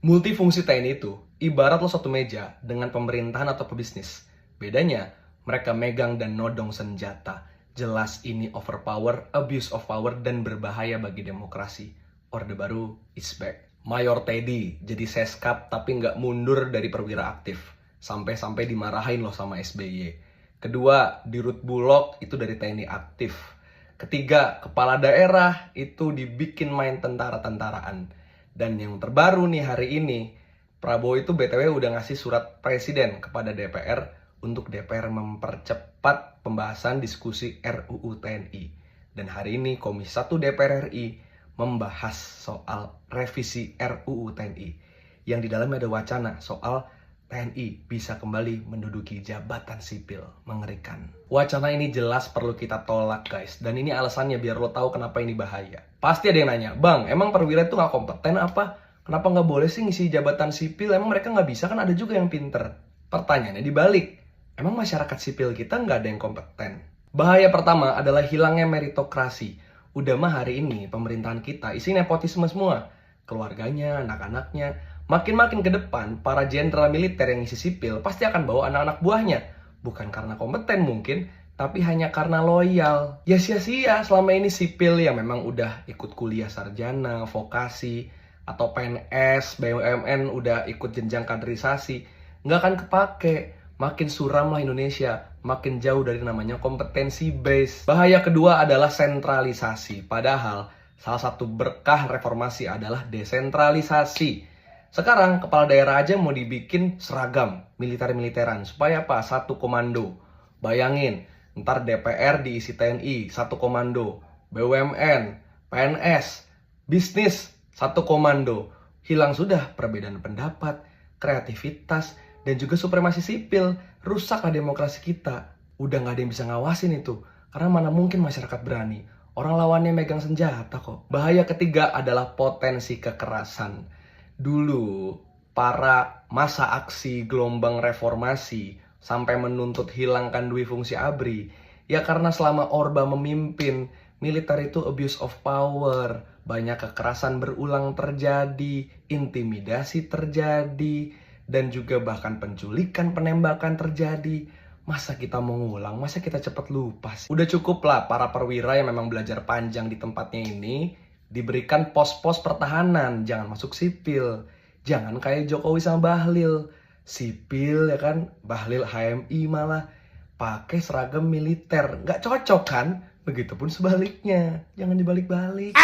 Multifungsi TNI itu ibarat lo satu meja dengan pemerintahan atau pebisnis. Bedanya, mereka megang dan nodong senjata. Jelas ini overpower, abuse of power, dan berbahaya bagi demokrasi. Orde Baru is back. Mayor Teddy jadi seskap tapi nggak mundur dari perwira aktif. Sampai-sampai dimarahin loh sama SBY. Kedua, Dirut Bulog itu dari TNI aktif. Ketiga, kepala daerah itu dibikin main tentara-tentaraan. Dan yang terbaru nih hari ini, Prabowo itu BTW udah ngasih surat presiden kepada DPR untuk DPR mempercepat pembahasan diskusi RUU TNI. Dan hari ini Komisi 1 DPR RI membahas soal revisi RUU TNI. Yang di dalamnya ada wacana soal TNI bisa kembali menduduki jabatan sipil. Mengerikan. Wacana ini jelas perlu kita tolak guys. Dan ini alasannya biar lo tahu kenapa ini bahaya. Pasti ada yang nanya, Bang, emang perwira itu gak kompeten apa? Kenapa gak boleh sih ngisi jabatan sipil? Emang mereka gak bisa? Kan ada juga yang pinter. Pertanyaannya dibalik. Emang masyarakat sipil kita gak ada yang kompeten? Bahaya pertama adalah hilangnya meritokrasi. Udah mah hari ini pemerintahan kita isi nepotisme semua. Keluarganya, anak-anaknya. Makin-makin ke depan, para jenderal militer yang ngisi sipil pasti akan bawa anak-anak buahnya. Bukan karena kompeten mungkin, tapi hanya karena loyal. Ya sia-sia selama ini sipil yang memang udah ikut kuliah sarjana, vokasi, atau PNS, BUMN udah ikut jenjang kaderisasi. Nggak akan kepake. Makin suram lah Indonesia, makin jauh dari namanya kompetensi base. Bahaya kedua adalah sentralisasi. Padahal salah satu berkah reformasi adalah desentralisasi. Sekarang kepala daerah aja mau dibikin seragam militer-militeran supaya apa? Satu komando. Bayangin, ntar DPR diisi TNI, satu komando. BUMN, PNS, bisnis, satu komando. Hilang sudah perbedaan pendapat, kreativitas, dan juga supremasi sipil. Rusaklah demokrasi kita. Udah gak ada yang bisa ngawasin itu. Karena mana mungkin masyarakat berani. Orang lawannya megang senjata kok. Bahaya ketiga adalah potensi kekerasan. Dulu, para masa aksi gelombang reformasi sampai menuntut hilangkan dui fungsi ABRI. Ya karena selama Orba memimpin, militer itu abuse of power. Banyak kekerasan berulang terjadi, intimidasi terjadi, dan juga bahkan penculikan, penembakan terjadi. Masa kita mau ngulang? Masa kita cepat lupa sih? Udah cukup lah para perwira yang memang belajar panjang di tempatnya ini diberikan pos-pos pertahanan, jangan masuk sipil. Jangan kayak Jokowi sama Bahlil. Sipil ya kan, Bahlil HMI malah pakai seragam militer. Nggak cocok kan? Begitupun sebaliknya. Jangan dibalik-balik.